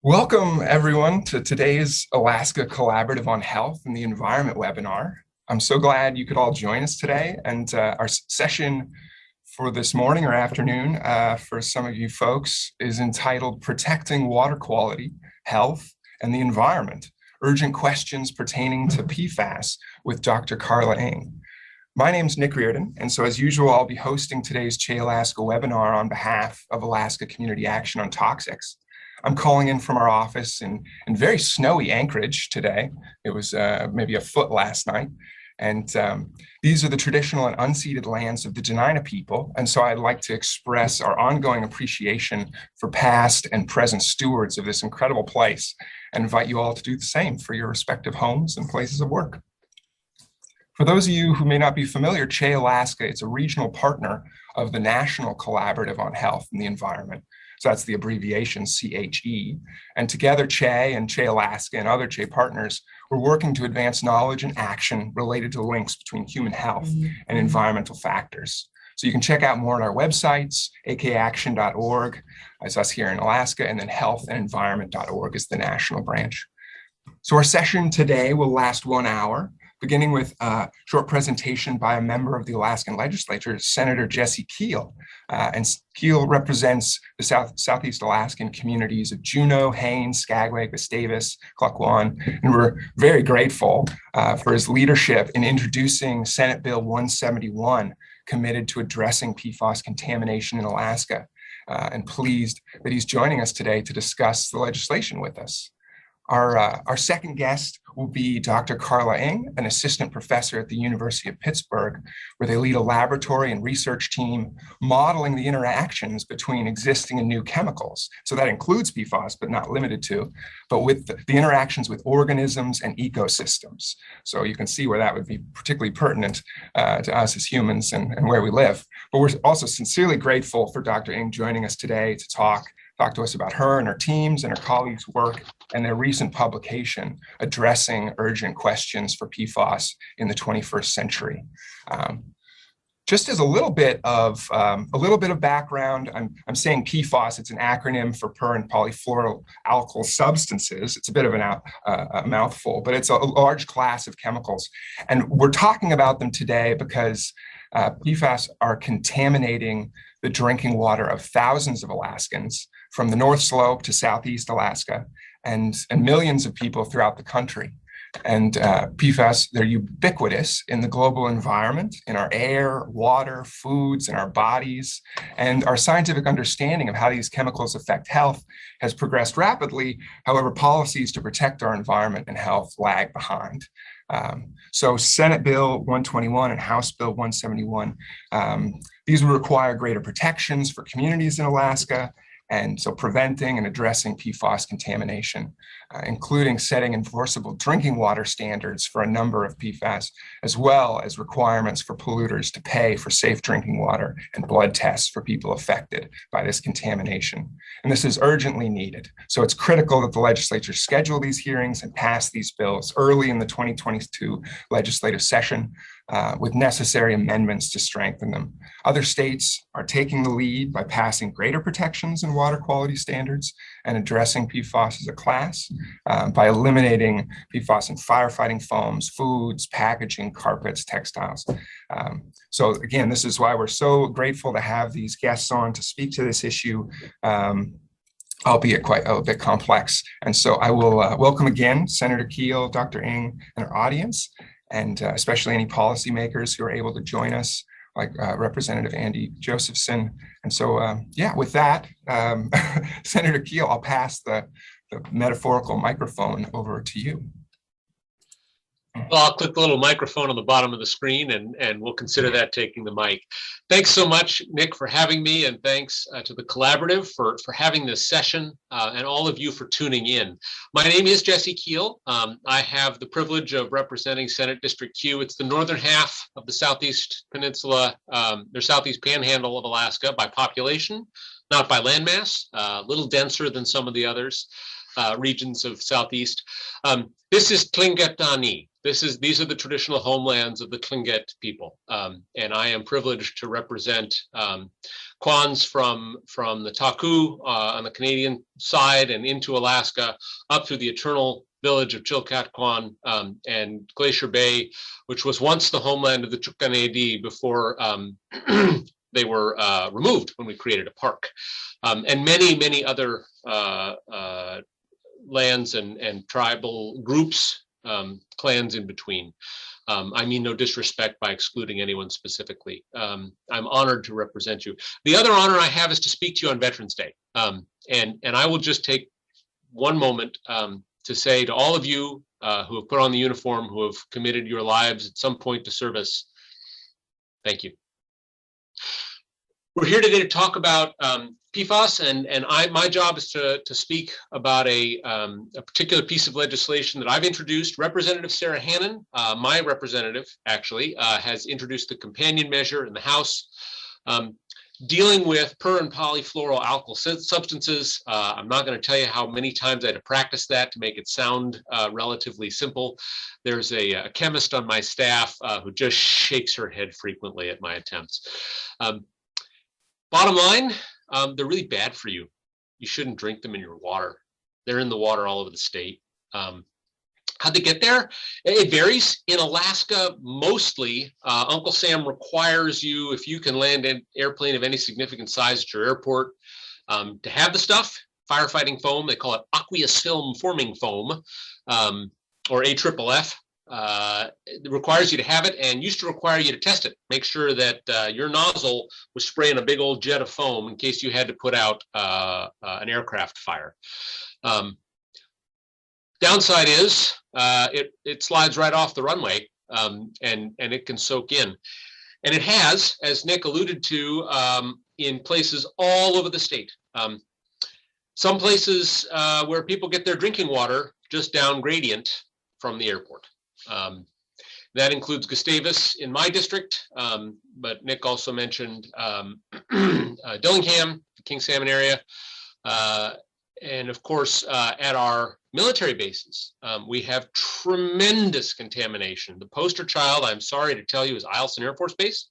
Welcome, everyone, to today's Alaska Collaborative on Health and the Environment webinar. I'm so glad you could all join us today. And our session for this morning or afternoon, for some of you folks, is entitled Protecting Water Quality, Health, and the Environment, Urgent Questions Pertaining to PFAS with Dr. Carla Ng. My name's Nick Reardon, and so as usual, I'll be hosting today's Alaska webinar on behalf of Alaska Community Action on Toxics. I'm calling in from our office in very snowy Anchorage today. It was maybe a foot last night. And these are the traditional and unceded lands of the Dena'ina people. And so I'd like to express our ongoing appreciation for past and present stewards of this incredible place and invite you all to do the same for your respective homes and places of work. For those of you who may not be familiar, Alaska is a regional partner of the National Collaborative on Health and the Environment. So that's the abbreviation CHE. And together, and Alaska and other partners, we're working to advance knowledge and action related to links between human health and environmental factors. So you can check out more on our websites, akaction.org, as us here in Alaska, and then healthandenvironment.org is the national branch. So our session today will last 1 hour, beginning with a short presentation by a member of the Alaskan legislature, Sen Jessie Keough. And Keough represents the Southeast Alaskan communities of Juneau, Haines, Skagway, Gustavus, Klukwan, and we're very grateful for his leadership in introducing Senate Bill 171, committed to addressing PFAS contamination in Alaska, and pleased that he's joining us today to discuss the legislation with us. Our second guest will be Dr. Carla Ng, an assistant professor at the University of Pittsburgh, where they lead a laboratory and research team modeling the interactions between existing and new chemicals. So that includes PFAS, but not limited to, but with the interactions with organisms and ecosystems. So you can see where that would be particularly pertinent to us as humans and where we live. But we're also sincerely grateful for Dr. Ng joining us today to talk to us about her and her teams and her colleagues' work and their recent publication addressing urgent questions for PFAS in the 21st century. Just as a little bit of background, I'm saying PFAS. It's an acronym for per and polyfluoroalkyl substances. It's a bit of a mouthful, but it's a large class of chemicals, and we're talking about them today because PFAS are contaminating the drinking water of thousands of Alaskans from the North Slope to Southeast Alaska, and millions of people throughout the country. And PFAS, they're ubiquitous in the global environment, in our air, water, foods, and our bodies. And our scientific understanding of how these chemicals affect health has progressed rapidly. However, policies to protect our environment and health lag behind. So Senate Bill 121 and House Bill 171, these will require greater protections for communities in Alaska, and so preventing and addressing PFAS contamination, including setting enforceable drinking water standards for a number of PFAS, as well as requirements for polluters to pay for safe drinking water and blood tests for people affected by this contamination. And this is urgently needed. So it's critical that the legislature schedule these hearings and pass these bills early in the 2022 legislative session, with necessary amendments to strengthen them. Other states are taking the lead by passing greater protections in water quality standards and addressing PFAS as a class by eliminating PFAS in firefighting foams, foods, packaging, carpets, textiles. So again, this is why we're so grateful to have these guests on to speak to this issue, albeit quite a bit complex. And so I will welcome again Senator Keough, Dr. Ng, and our audience, and especially any policymakers who are able to join us, like Representative Andy Josephson. And so, with that, Senator Keough, I'll pass the metaphorical microphone over to you. Well, I'll click the little microphone on the bottom of the screen, and we'll consider that taking the mic. Thanks so much, Nick, for having me, and thanks to the collaborative for having this session, and all of you for tuning in. My name is Jessie Keough. I have the privilege of representing Senate District Q. It's the northern half of the Southeast Peninsula, the Southeast Panhandle of Alaska by population, not by landmass, a little denser than some of the others. regions of Southeast. This is Tlingit. These are the traditional homelands of the Tlingit people, and I am privileged to represent Kwans from the Taku on the Canadian side and into Alaska, up through the eternal village of Chilkat Kwan and Glacier Bay, which was once the homeland of the Chukanedi before they were removed when we created a park, and many other lands and tribal groups, clans in between. I mean no disrespect by excluding anyone specifically. I'm honored to represent you. The other honor I have is to speak to you on Veterans Day. And I will just take one moment to say to all of you who have put on the uniform, who have committed your lives at some point to service, thank you. We're here today to talk about PFAS, and my job is to speak about a particular piece of legislation that I've introduced. Representative Sarah Hansen, my representative actually, has introduced the companion measure in the House dealing with per and polyfluoroalkyl substances. I'm not going to tell you how many times I had to practice that to make it sound relatively simple. There's a chemist on my staff who just shakes her head frequently at my attempts. Bottom line, they're really bad for you. You shouldn't drink them in your water. They're in the water all over the state. How'd they get there? It varies. In Alaska, mostly, Uncle Sam requires you, if you can land an airplane of any significant size at your airport, to have the stuff, firefighting foam. They call it aqueous film forming foam, or AFFF. It requires you to have it, and used to require you to test it. Make sure that your nozzle was spraying a big old jet of foam in case you had to put out an aircraft fire. Downside is it slides right off the runway, and it can soak in. And it has, as Nick alluded to, in places all over the state. Some places where people get their drinking water just down gradient from the airport. That includes Gustavus in my district, but Nick also mentioned Dillingham, the King Salmon area, and of course at our military bases, we have tremendous contamination. The poster child, I'm sorry to tell you, is Eielson Air Force Base.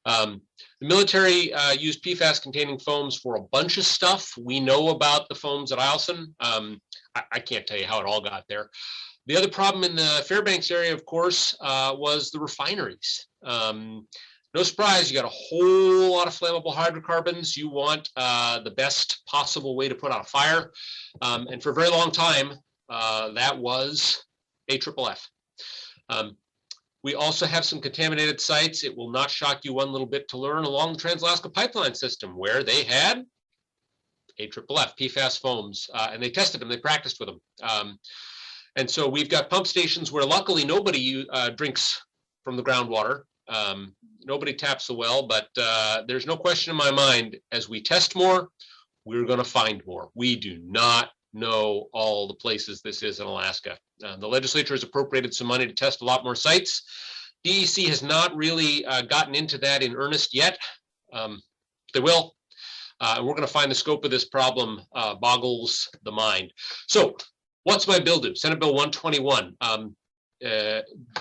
The military used PFAS containing foams for a bunch of stuff. We know about the foams at Eielson. I can't tell you how it all got there. The other problem in the Fairbanks area, of course, was the refineries. No surprise, you got a whole lot of flammable hydrocarbons. You want the best possible way to put out a fire. And for a very long time, that was AFFF. We also have some contaminated sites. It will not shock you one little bit to learn along the Trans-Alaska Pipeline System, where they had AFFF, PFAS foams, and they tested them, they practiced with them. And so we've got pump stations where luckily nobody drinks from the groundwater. Nobody taps the well, but there's no question in my mind, as we test more, we're going to find more. We do not know all the places this is in Alaska. The legislature has appropriated some money to test a lot more sites. DEC has not really gotten into that in earnest yet. They will. And we're going to find the scope of this problem boggles the mind. So what's my bill do? Senate Bill 121.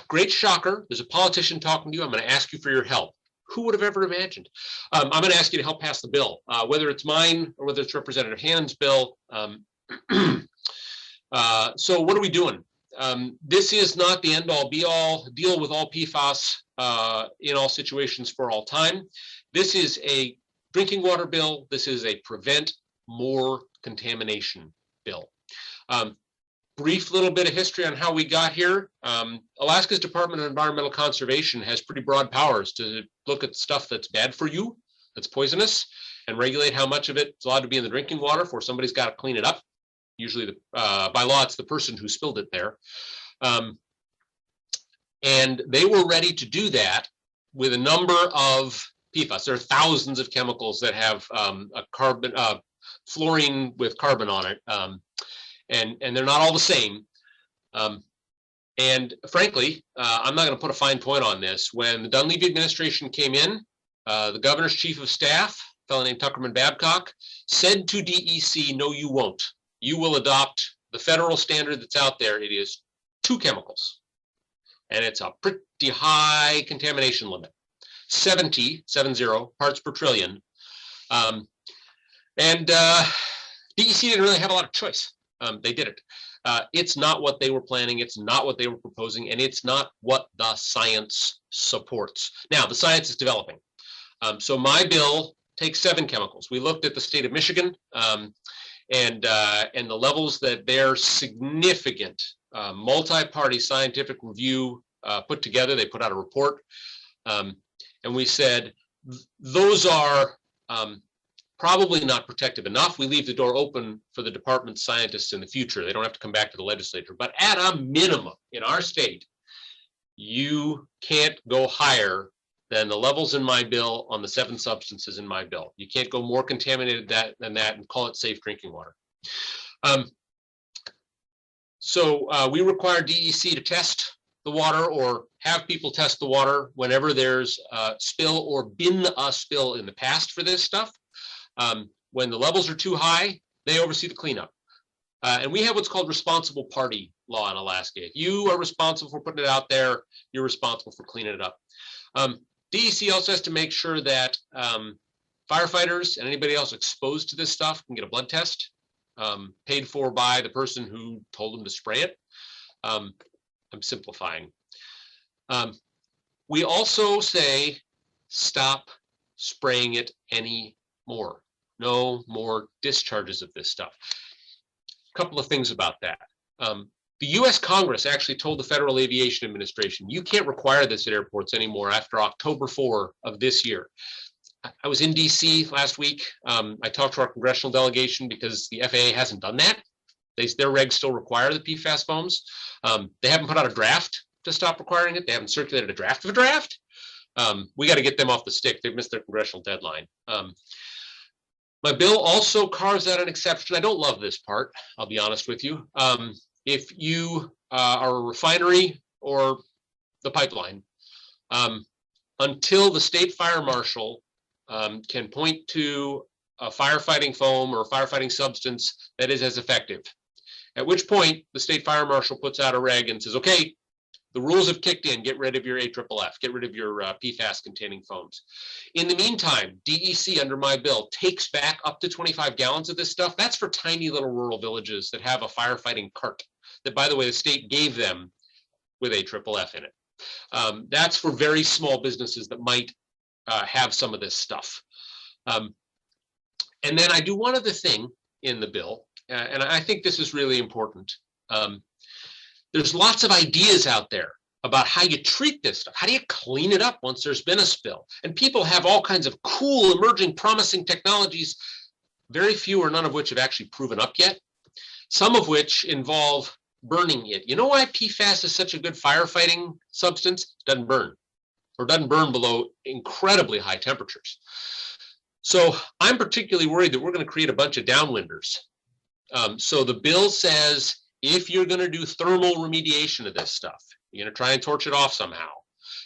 Great shocker. There's a politician talking to you. I'm going to ask you for your help. Who would have ever imagined? I'm going to ask you to help pass the bill, whether it's mine or whether it's Representative Hannon's bill. So what are we doing? This is not the end-all, be-all, deal with all PFAS in all situations for all time. This is a drinking water bill. This is a prevent more contamination bill. Brief little bit of history on how we got here. Alaska's Department of Environmental Conservation has pretty broad powers to look at stuff that's bad for you, that's poisonous, and regulate how much of it is allowed to be in the drinking water, for somebody's got to clean it up. Usually, by law, it's the person who spilled it there. And they were ready to do that with a number of PFAS. There are thousands of chemicals that have fluorine with carbon on it. And they're not all the same. And frankly, I'm not going to put a fine point on this. When the Dunleavy administration came in, the governor's chief of staff, a fellow named Tuckerman Babcock, said to DEC, no, you won't. you will adopt the federal standard that's out there. It is 2 chemicals, and it's a pretty high contamination limit, 70 parts per trillion. DEC didn't really have a lot of choice. They did it. It's not what they were planning. It's not what they were proposing, and it's not what the science supports. Now, the science is developing. So my bill takes 7 chemicals. We looked at the state of Michigan and the levels that their significant multi-party scientific review put together. They put out a report, and we said those are probably not protective enough. We leave the door open for the department's scientists in the future. They don't have to come back to the legislature. But at a minimum, in our state, you can't go higher than the levels in my bill on the 7 substances in my bill. You can't go more contaminated than that and call it safe drinking water. So we require DEC to test the water or have people test the water whenever there's a spill or been a spill in the past for this stuff. When the levels are too high, they oversee the cleanup. And we have what's called responsible party law in Alaska. If you are responsible for putting it out there, you're responsible for cleaning it up. DEC also has to make sure that firefighters and anybody else exposed to this stuff can get a blood test paid for by the person who told them to spray it. I'm simplifying. We also say, stop spraying it anymore. No more discharges of this stuff. A couple of things about that. The US Congress actually told the Federal Aviation Administration, you can't require this at airports anymore after October 4 of this year. I was in DC last week. I talked to our congressional delegation because the FAA hasn't done that. Their regs still require the PFAS foams. They haven't put out a draft to stop requiring it. They haven't circulated a draft of a draft. We got to get them off the stick. They've missed their congressional deadline. My bill also carves out an exception. I don't love this part, I'll be honest with you. If you are a refinery or the pipeline, until the state fire marshal can point to a firefighting foam or a firefighting substance that is as effective, at which point the state fire marshal puts out a reg and says, okay, the rules have kicked in, get rid of your AFFF, get rid of your PFAS containing foams. In the meantime, DEC under my bill takes back up to 25 gallons of this stuff. That's for tiny little rural villages that have a firefighting cart that, by the way, the state gave them with AFFF in it. That's for very small businesses that might have some of this stuff. And then I do one other thing in the bill, and I think this is really important. There's lots of ideas out there about how you treat this stuff. How do you clean it up once there's been a spill? And people have all kinds of cool, emerging, promising technologies, very few or none of which have actually proven up yet, some of which involve burning it. You know why PFAS is such a good firefighting substance? It doesn't burn, or doesn't burn below incredibly high temperatures. So I'm particularly worried that we're going to create a bunch of downwinders. So the bill says, if you're going to do thermal remediation of this stuff, you're going to try and torch it off somehow,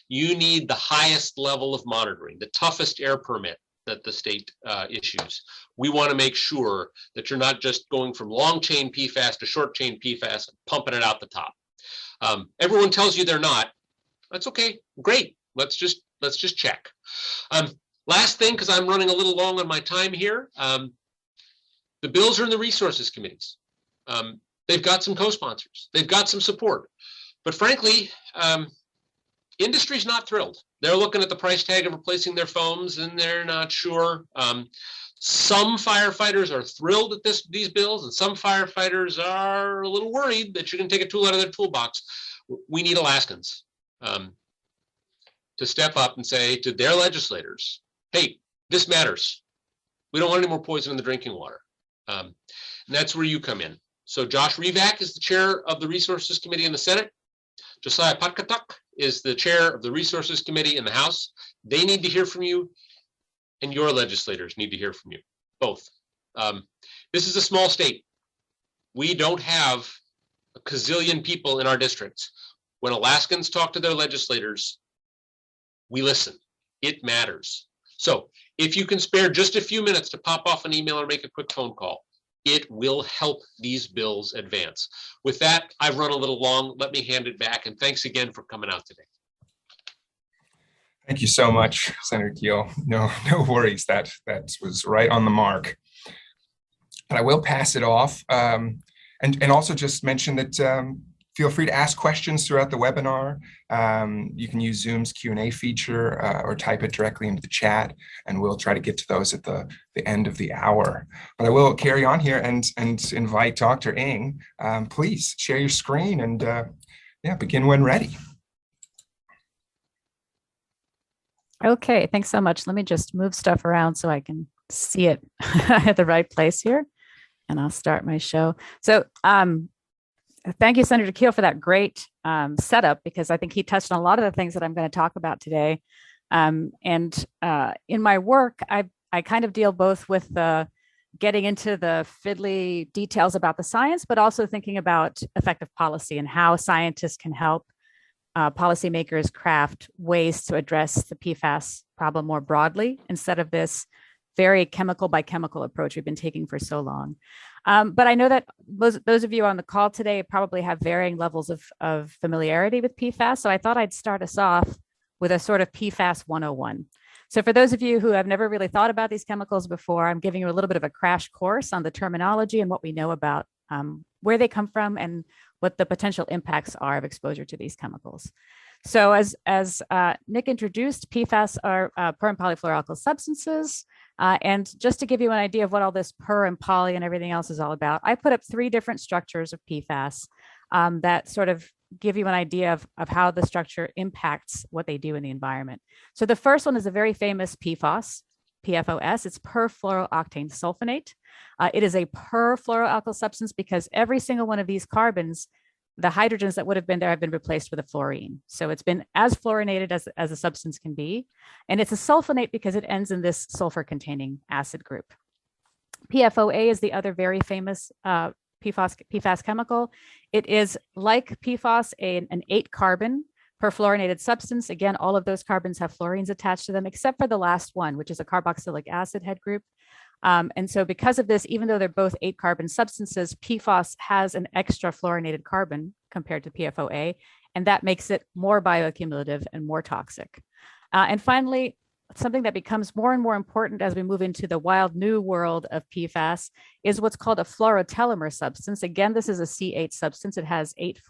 you need the highest level of monitoring, the toughest air permit that the state issues. We want to make sure that you're not just going from long chain PFAS to short chain PFAS and pumping it out the top. Everyone tells you they're not. That's okay. Great. Let's just check. Last thing, because I'm running a little long on my time here. The bills are in the resources committees. They've got some co-sponsors. They've got some support. But frankly, industry's not thrilled. They're looking at the price tag of replacing their foams and they're not sure. Some firefighters are thrilled at these bills, and some firefighters are a little worried that you're going to take a tool out of their toolbox. We need Alaskans to step up and say to their legislators, hey, this matters. We don't want any more poison in the drinking water. And that's where you come in. So Josh Revak is the chair of the Resources Committee in the Senate. Josiah Patkatuk is the chair of the Resources Committee in the House. They need to hear from you, and your legislators need to hear from you, both. This is a small state. We don't have a gazillion people in our districts. When Alaskans talk to their legislators, we listen. It matters. So if you can spare just a few minutes to pop off an email or make a quick phone call, it will help these bills advance. With that, I've run a little long. Let me hand it back. And thanks again for coming out today. Thank you so much, Senator Keough. No worries. That was right on the mark. But I will pass it off, and also just mention that feel free to ask questions throughout the webinar. You can use Zoom's Q&A feature or type it directly into the chat, and we'll try to get to those at the end of the hour. But I will carry on here and invite Dr. Ng. Please share your screen and begin when ready. Okay, thanks so much. Let me just move stuff around so I can see it at the right place here, and I'll start my show. So thank you, Senator Keough, for that great setup, because I think he touched on a lot of the things that I'm going to talk about today. In my work, I kind of deal both with getting into the fiddly details about the science, but also thinking about effective policy and how scientists can help policymakers craft ways to address the PFAS problem more broadly instead of this very chemical by chemical approach we've been taking for so long. But I know that those of you on the call today probably have varying levels of familiarity with PFAS. So I thought I'd start us off with a sort of PFAS 101. So for those of you who have never really thought about these chemicals before, I'm giving you a little bit of a crash course on the terminology and what we know about where they come from and what the potential impacts are of exposure to these chemicals. So as Nick introduced, PFAS are per and polyfluoroalkyl substances. And just to give you an idea of what all this per and poly and everything else is all about, I put up 3 different structures of PFAS that sort of give you an idea of how the structure impacts what they do in the environment. So the first one is a very famous PFAS, PFOS. It's perfluorooctane sulfonate. It is a perfluoroalkyl substance because every single one of these carbons, the hydrogens that would have been there have been replaced with a fluorine. So it's been as fluorinated as a substance can be. And it's a sulfonate because it ends in this sulfur-containing acid group. PFOA is the other very famous PFAS chemical. It is like PFAS, an 8-carbon perfluorinated substance. Again, all of those carbons have fluorines attached to them, except for the last one, which is a carboxylic acid head group. And so because of this, even though they're both 8-carbon substances, PFAS has an extra fluorinated carbon compared to PFOA, and that makes it more bioaccumulative and more toxic. And finally, something that becomes more and more important as we move into the wild new world of PFAS is what's called a fluorotelmer substance. Again, this is a C8 substance. It has 8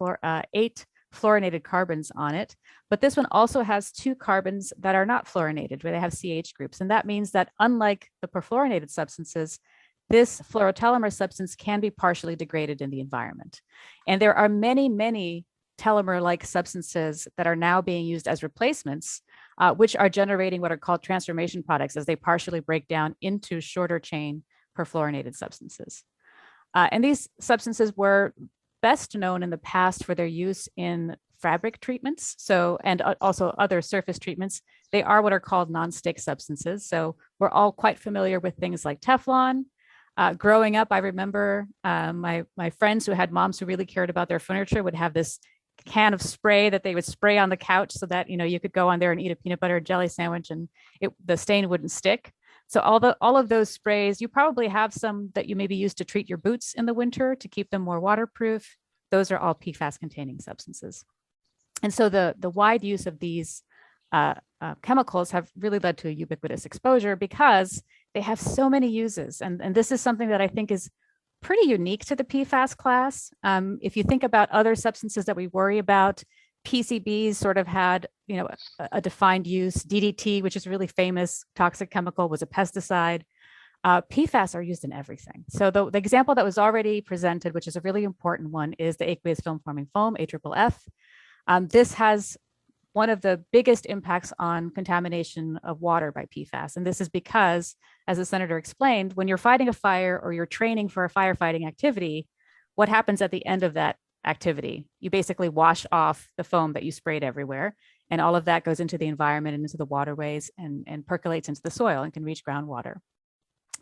fluorinated carbons on it, but this one also has 2 carbons that are not fluorinated, where they have CH groups. And that means that unlike the perfluorinated substances, this fluorotelmer substance can be partially degraded in the environment. And there are many, many telemer-like substances that are now being used as replacements, which are generating what are called transformation products as they partially break down into shorter chain perfluorinated substances. And these substances were best known in the past for their use in fabric treatments, and also other surface treatments. They are what are called nonstick substances. So we're all quite familiar with things like Teflon. Growing up, I remember my friends who had moms who really cared about their furniture would have this can of spray that they would spray on the couch so that you could go on there and eat a peanut butter jelly sandwich and the stain wouldn't stick. So all of those sprays, you probably have some that you maybe use to treat your boots in the winter to keep them more waterproof. Those are all PFAS containing substances. And so the wide use of these chemicals have really led to a ubiquitous exposure because they have so many uses. And this is something that I think is pretty unique to the PFAS class. If you think about other substances that we worry about, PCBs sort of had, a defined use. DDT, which is a really famous toxic chemical, was a pesticide. PFAS are used in everything. So the example that was already presented, which is a really important one, is the aqueous film forming foam, AFFF. This has one of the biggest impacts on contamination of water by PFAS. And this is because, as the senator explained, when you're fighting a fire or you're training for a firefighting activity, what happens at the end of that activity? You basically wash off the foam that you sprayed everywhere. And all of that goes into the environment and into the waterways and percolates into the soil and can reach groundwater.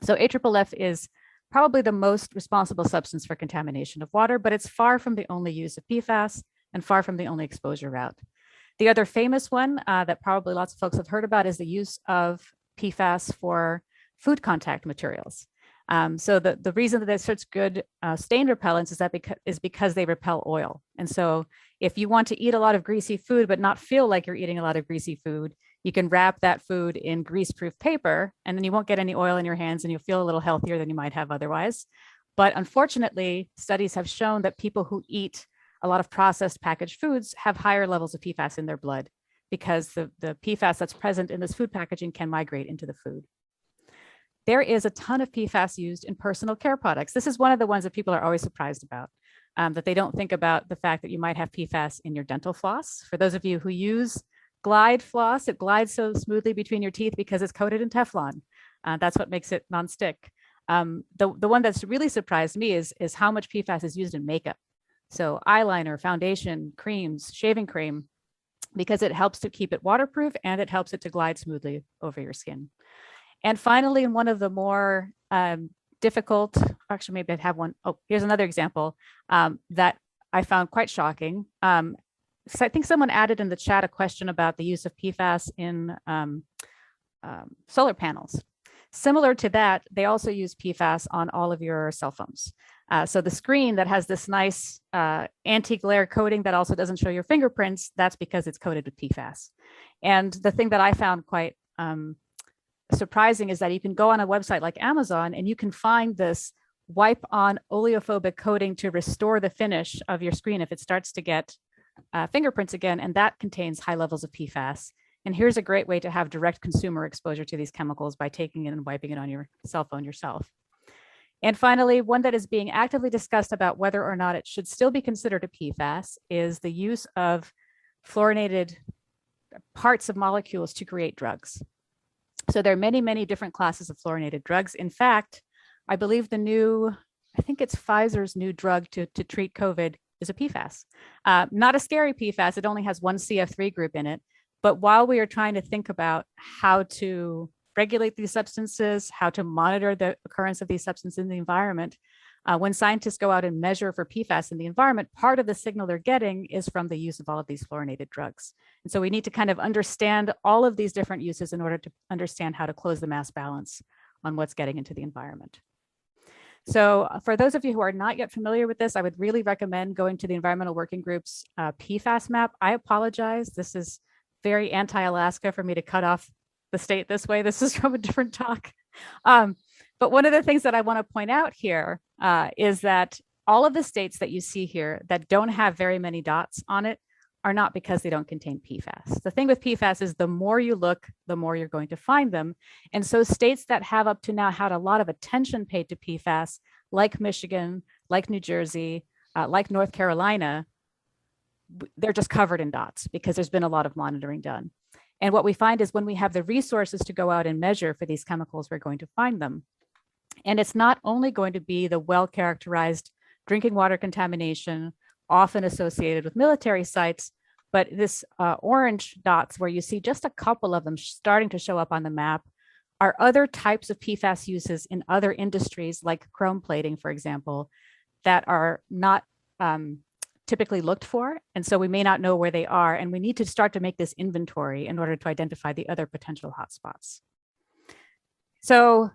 So AFFF is probably the most responsible substance for contamination of water, but it's far from the only use of PFAS and far from the only exposure route. The other famous one that probably lots of folks have heard about is the use of PFAS for food contact materials. So the reason that they're such good stain repellents is because they repel oil. And so if you want to eat a lot of greasy food, but not feel like you're eating a lot of greasy food, you can wrap that food in grease-proof paper, and then you won't get any oil in your hands and you'll feel a little healthier than you might have otherwise. But unfortunately, studies have shown that people who eat a lot of processed packaged foods have higher levels of PFAS in their blood because the PFAS that's present in this food packaging can migrate into the food. There is a ton of PFAS used in personal care products. This is one of the ones that people are always surprised about, that they don't think about the fact that you might have PFAS in your dental floss. For those of you who use Glide floss, it glides so smoothly between your teeth because it's coated in Teflon. That's what makes it nonstick. The one that's really surprised me is how much PFAS is used in makeup. So eyeliner, foundation, creams, shaving cream, because it helps to keep it waterproof and it helps it to glide smoothly over your skin. And finally, in one of the more difficult, actually maybe I'd have one. Oh, here's another example that I found quite shocking. So I think someone added in the chat a question about the use of PFAS in solar panels. Similar to that, they also use PFAS on all of your cell phones. So the screen that has this nice anti-glare coating that also doesn't show your fingerprints, that's because it's coated with PFAS. And the thing that I found quite surprising is that you can go on a website like Amazon and you can find this wipe on oleophobic coating to restore the finish of your screen if it starts to get fingerprints again, and that contains high levels of PFAS. And here's a great way to have direct consumer exposure to these chemicals by taking it and wiping it on your cell phone yourself. And finally, one that is being actively discussed about whether or not it should still be considered a PFAS is the use of fluorinated parts of molecules to create drugs. So there are many, many different classes of fluorinated drugs. In fact, I believe I think it's Pfizer's new drug to treat COVID is a PFAS. Not a scary PFAS, it only has one CF3 group in it. But while we are trying to think about how to regulate these substances, how to monitor the occurrence of these substances in the environment, when scientists go out and measure for PFAS in the environment, part of the signal they're getting is from the use of all of these fluorinated drugs. And so we need to kind of understand all of these different uses in order to understand how to close the mass balance on what's getting into the environment. So for those of you who are not yet familiar with this, I would really recommend going to the Environmental Working Group's PFAS map. I apologize. This is very anti-Alaska for me to cut off the state this way. This is from a different talk. But one of the things that I want to point out here is that all of the states that you see here that don't have very many dots on it are not because they don't contain PFAS. The thing with PFAS is the more you look, the more you're going to find them. And so states that have up to now had a lot of attention paid to PFAS, like Michigan, like New Jersey, like North Carolina, they're just covered in dots because there's been a lot of monitoring done. And what we find is when we have the resources to go out and measure for these chemicals, we're going to find them. And it's not only going to be the well-characterized drinking water contamination, often associated with military sites, but this orange dots where you see just a couple of them starting to show up on the map are other types of PFAS uses in other industries like chrome plating, for example, that are not typically looked for. And so we may not know where they are. And we need to start to make this inventory in order to identify the other potential hotspots. So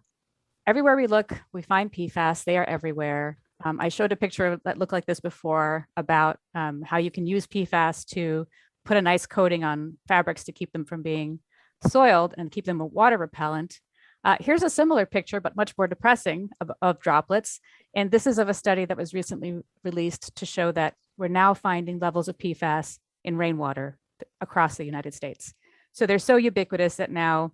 everywhere we look, we find PFAS. They are everywhere. I showed a picture that looked like this before about how you can use PFAS to put a nice coating on fabrics to keep them from being soiled and keep them water repellent. Here's a similar picture, but much more depressing of droplets. And this is of a study that was recently released to show that we're now finding levels of PFAS in rainwater across the United States. So they're so ubiquitous that now,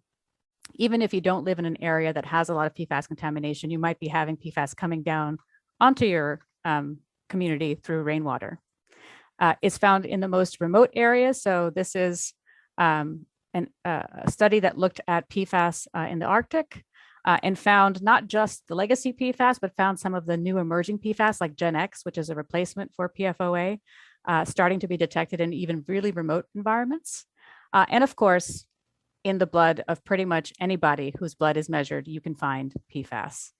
even if you don't live in an area that has a lot of PFAS contamination, you might be having PFAS coming down onto your community through rainwater. It's found in the most remote areas. So this is a study that looked at PFAS in the Arctic and found not just the legacy PFAS, but found some of the new emerging PFAS like GenX, which is a replacement for PFOA, starting to be detected in even really remote environments. And of course, in the blood of pretty much anybody whose blood is measured, you can find PFAS.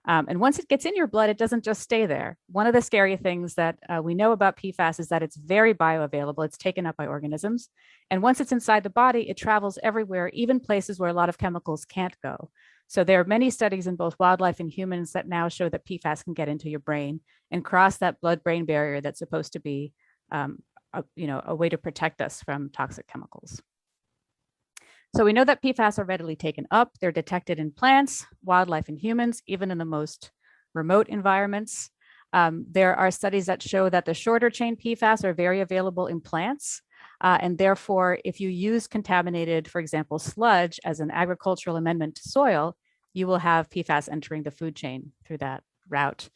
And once it gets in your blood, it doesn't just stay there. One of the scary things that we know about PFAS is that it's very bioavailable. It's taken up by organisms. And once it's inside the body, it travels everywhere, even places where a lot of chemicals can't go. So there are many studies in both wildlife and humans that now show that PFAS can get into your brain and cross that blood-brain barrier that's supposed to be a way to protect us from toxic chemicals. So we know that PFAS are readily taken up. They're detected in plants, wildlife, and humans, even in the most remote environments. There are studies that show that the shorter chain PFAS are very available in plants. And therefore, if you use contaminated, for example, sludge as an agricultural amendment to soil, you will have PFAS entering the food chain through that route.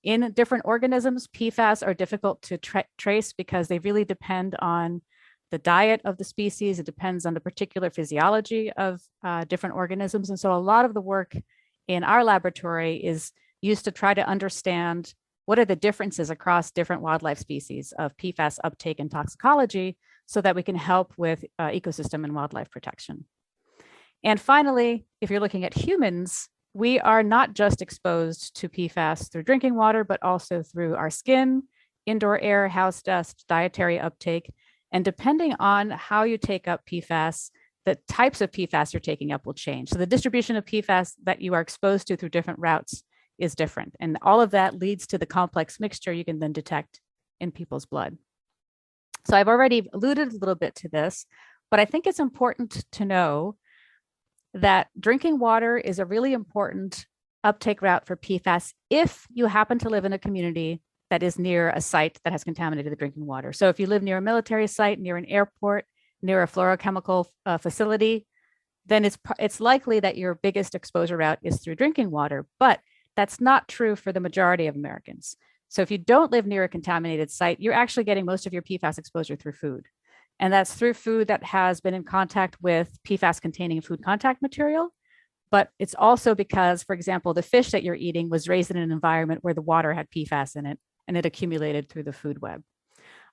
In different organisms, PFAS are difficult to trace because they really depend on the diet of the species. It depends on the particular physiology of different organisms. And so a lot of the work in our laboratory is used to try to understand what are the differences across different wildlife species of PFAS uptake and toxicology so that we can help with ecosystem and wildlife protection. And finally, if you're looking at humans, we are not just exposed to PFAS through drinking water, but also through our skin, indoor air, house dust, dietary uptake. And depending on how you take up PFAS, the types of PFAS you're taking up will change. So the distribution of PFAS that you are exposed to through different routes is different. And all of that leads to the complex mixture you can then detect in people's blood. So I've already alluded a little bit to this, but I think it's important to know that drinking water is a really important uptake route for PFAS if you happen to live in a community that is near a site that has contaminated drinking water. So if you live near a military site, near an airport, near a fluorochemical facility, then it's likely that your biggest exposure route is through drinking water. But that's not true for the majority of Americans. So if you don't live near a contaminated site, you're actually getting most of your PFAS exposure through food. And that's through food that has been in contact with PFAS containing food contact material. But it's also because, for example, the fish that you're eating was raised in an environment where the water had PFAS in it and it accumulated through the food web.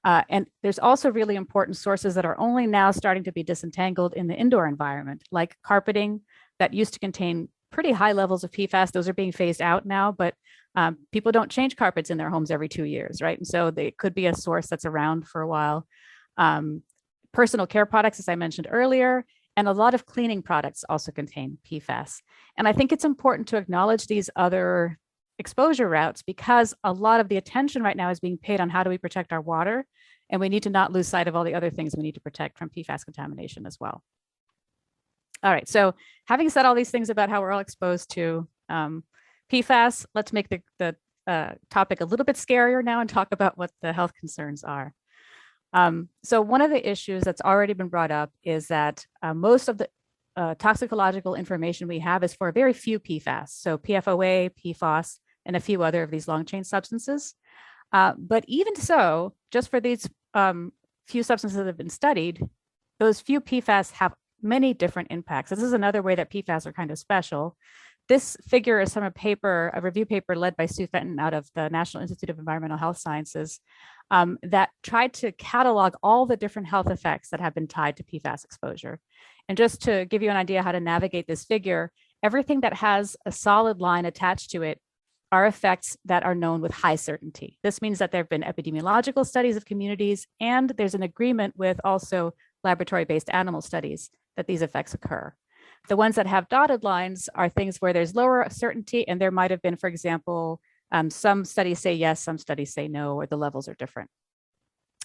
And there's also really important sources that are only now starting to be disentangled in the indoor environment, like carpeting that used to contain pretty high levels of PFAS. Those are being phased out now, but people don't change carpets in their homes every 2 years, right? And so they could be a source that's around for a while. Personal care products, as I mentioned earlier, and a lot of cleaning products also contain PFAS. And I think it's important to acknowledge these other exposure routes because a lot of the attention right now is being paid on how do we protect our water, and we need to not lose sight of all the other things we need to protect from PFAS contamination as well. All right, so having said all these things about how we're all exposed to PFAS, let's make the topic a little bit scarier now and talk about what the health concerns are. So one of the issues that's already been brought up is that most of the toxicological information we have is for a very few PFAS, so PFOA, PFAS, and a few other of these long chain substances. But even so, just for these few substances that have been studied, those few PFAS have many different impacts. This is another way that PFAS are kind of special. This figure is from a review paper led by Sue Fenton out of the National Institute of Environmental Health Sciences that tried to catalog all the different health effects that have been tied to PFAS exposure. And just to give you an idea how to navigate this figure, everything that has a solid line attached to it are effects that are known with high certainty. This means that there have been epidemiological studies of communities, and there's an agreement with also laboratory-based animal studies that these effects occur. The ones that have dotted lines are things where there's lower certainty, and there might have been, for example, some studies say yes, some studies say no, or the levels are different.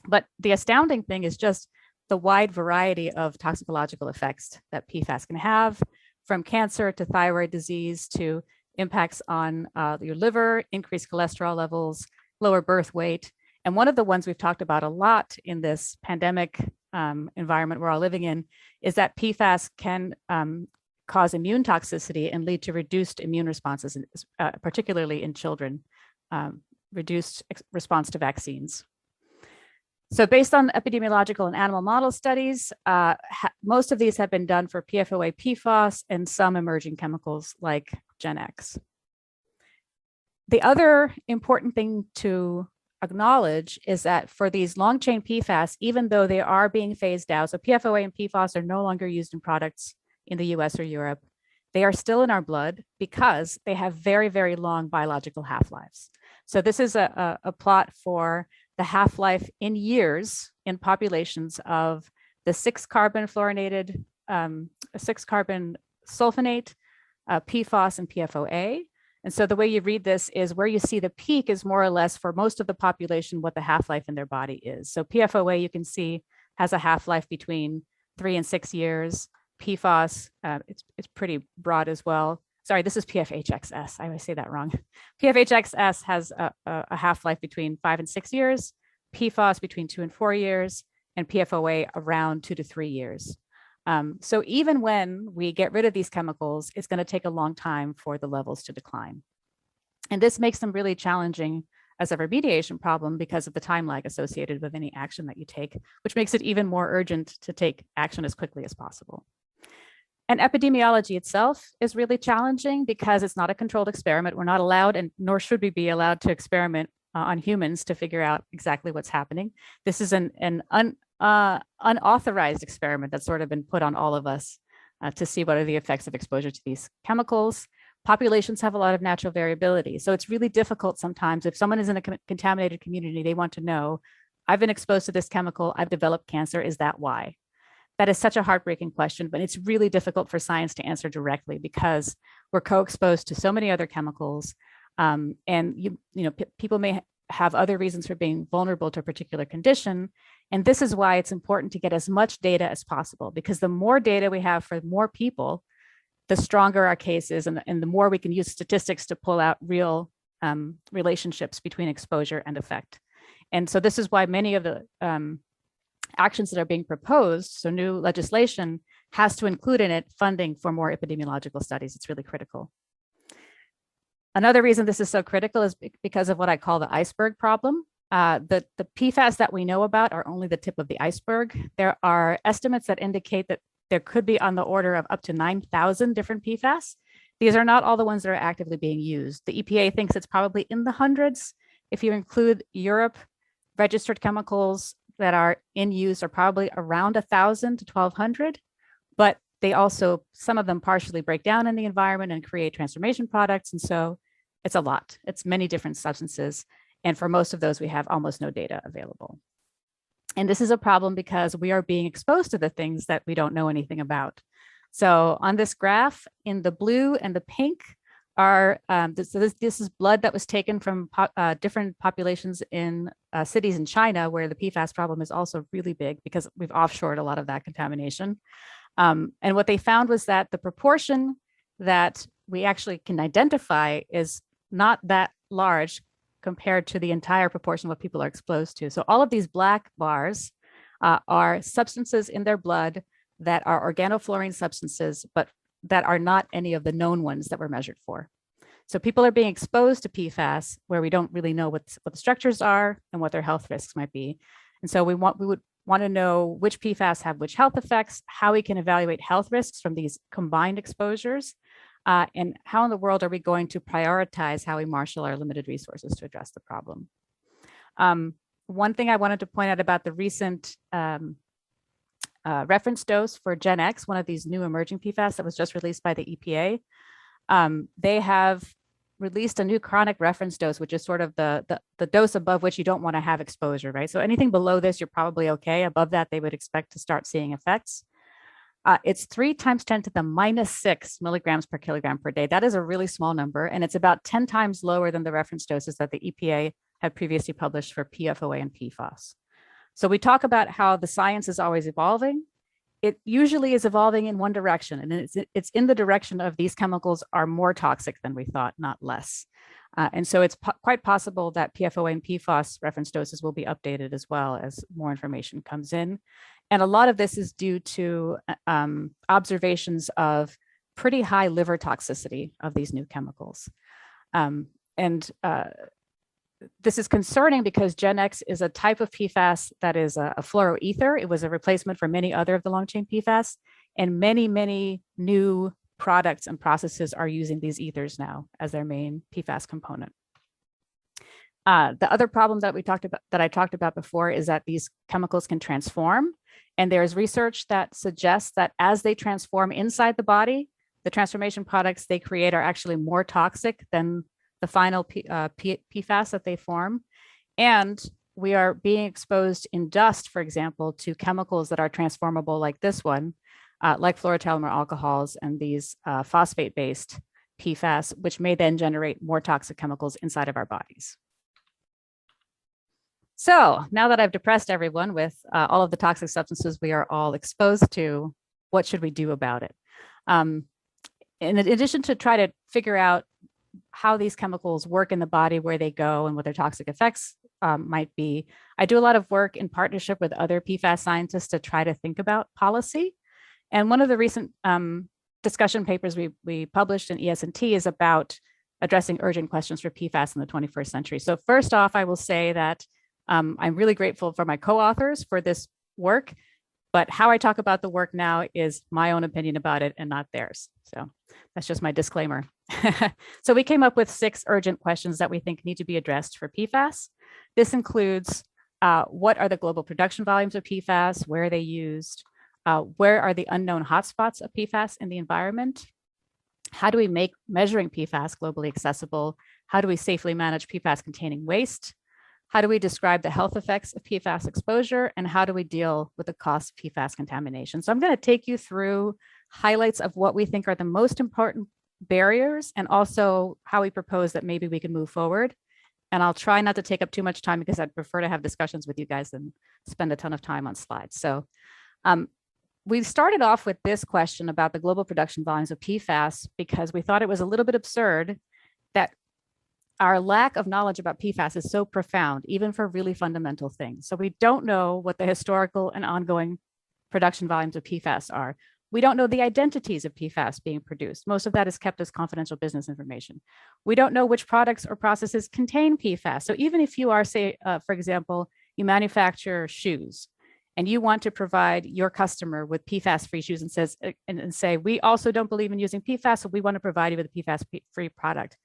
But the astounding thing is just the wide variety of toxicological effects that PFAS can have, from cancer to thyroid disease to impacts on your liver, increased cholesterol levels, lower birth weight. And one of the ones we've talked about a lot in this pandemic environment we're all living in is that PFAS can cause immune toxicity and lead to reduced immune responses, particularly in children, reduced response to vaccines. So based on epidemiological and animal model studies, most of these have been done for PFOA, PFAS, and some emerging chemicals like GenX. The other important thing to acknowledge is that for these long chain PFAS, even though they are being phased out, so PFOA and PFAS are no longer used in products in the US or Europe, they are still in our blood because they have very, very long biological half-lives. So this is a plot for the half-life in years in populations of the 6-carbon fluorinated, 6-carbon sulfonate, PFAS and PFOA. And so the way you read this is where you see the peak is more or less for most of the population what the half-life in their body is. So PFOA, you can see, has a half-life between 3 and 6 years. PFAS, it's pretty broad as well. Sorry, this is PFHXS. I always say that wrong. PFHXS has a half-life between 5 and 6 years, PFAS between 2 and 4 years, and PFOA around 2 to 3 years. So even when we get rid of these chemicals, it's going to take a long time for the levels to decline. And this makes them really challenging as a remediation problem because of the time lag associated with any action that you take, which makes it even more urgent to take action as quickly as possible. And epidemiology itself is really challenging because it's not a controlled experiment. We're not allowed, and nor should we be allowed to experiment on humans to figure out exactly what's happening. This is an unauthorized experiment that's sort of been put on all of us to see what are the effects of exposure to these chemicals. Populations have a lot of natural variability. So it's really difficult sometimes if someone is in a contaminated community, they want to know, I've been exposed to this chemical, I've developed cancer, is that why? That is such a heartbreaking question, but it's really difficult for science to answer directly because we're co-exposed to so many other chemicals. And people may have other reasons for being vulnerable to a particular condition. And this is why it's important to get as much data as possible, because the more data we have for more people, the stronger our case is, and the more we can use statistics to pull out real relationships between exposure and effect. And so this is why many of the actions that are being proposed, so new legislation, has to include in it funding for more epidemiological studies. It's really critical. Another reason this is so critical is because of what I call the iceberg problem. The PFAS that we know about are only the tip of the iceberg. There are estimates that indicate that there could be on the order of up to 9,000 different PFAS. These are not all the ones that are actively being used. The EPA thinks it's probably in the hundreds. If you include Europe, registered chemicals that are in use are probably around 1,000 to 1,200, but they also, some of them partially break down in the environment and create transformation products. And so it's a lot. It's many different substances. And for most of those, we have almost no data available. And this is a problem because we are being exposed to the things that we don't know anything about. So on this graph, in the blue and the pink are, this is blood that was taken from different populations in cities in China, where the PFAS problem is also really big because we've offshored a lot of that contamination. And what they found was that the proportion that we actually can identify is not that large compared to the entire proportion of what people are exposed to. So all of these black bars are substances in their blood that are organofluorine substances, but that are not any of the known ones that were measured for. So people are being exposed to PFAS where we don't really know what the structures are and what their health risks might be. And so we would want to know which PFAS have which health effects, how we can evaluate health risks from these combined exposures, and how in the world are we going to prioritize how we marshal our limited resources to address the problem. One thing I wanted to point out about the recent reference dose for GenX, one of these new emerging PFAS that was just released by the EPA, they have released a new chronic reference dose, which is sort of the dose above which you don't want to have exposure, right? So anything below this, you're probably okay. Above that, they would expect to start seeing effects. It's 3 times 10 to the -6 milligrams per kilogram per day. That is a really small number, and it's about 10 times lower than the reference doses that the EPA had previously published for PFOA and PFAS. So we talk about how the science is always evolving. It usually is evolving in one direction, and it's in the direction of these chemicals are more toxic than we thought, not less. And so it's quite possible that PFOA and PFAS reference doses will be updated as well as more information comes in. And a lot of this is due to observations of pretty high liver toxicity of these new chemicals. This is concerning because GenX is a type of PFAS that is a fluoroether. It was a replacement for many other of the long chain PFAS, and many, many new products and processes are using these ethers now as their main PFAS component. The other problem that I talked about before is that these chemicals can transform, and there's research that suggests that as they transform inside the body, the transformation products they create are actually more toxic than the final PFAS that they form. And we are being exposed in dust, for example, to chemicals that are transformable like this one, like fluorotelmer alcohols and these phosphate-based PFAS, which may then generate more toxic chemicals inside of our bodies. So now that I've depressed everyone with all of the toxic substances we are all exposed to, what should we do about it? In addition to try to figure out how these chemicals work in the body, where they go, and what their toxic effects might be, I do a lot of work in partnership with other PFAS scientists to try to think about policy. And one of the recent discussion papers we published in ES&T is about addressing urgent questions for PFAS in the 21st century. So first off, I will say that I'm really grateful for my co-authors for this work, but how I talk about the work now is my own opinion about it and not theirs. So that's just my disclaimer. So we came up with 6 urgent questions that we think need to be addressed for PFAS. This includes what are the global production volumes of PFAS? Where are they used? Where are the unknown hotspots of PFAS in the environment? How do we make measuring PFAS globally accessible? How do we safely manage PFAS containing waste? How do we describe the health effects of PFAS exposure? And how do we deal with the cost of PFAS contamination? So I'm going to take you through highlights of what we think are the most important barriers, and also how we propose that maybe we can move forward. And I'll try not to take up too much time because I'd prefer to have discussions with you guys than spend a ton of time on slides. So we started off with this question about the global production volumes of PFAS because we thought it was a little bit absurd that our lack of knowledge about PFAS is so profound, even for really fundamental things. So we don't know what the historical and ongoing production volumes of PFAS are. We don't know the identities of PFAS being produced. Most of that is kept as confidential business information. We don't know which products or processes contain PFAS. So even if you are, say, for example, you manufacture shoes and you want to provide your customer with PFAS-free shoes and say, we also don't believe in using PFAS, so we want to provide you with a PFAS-free product.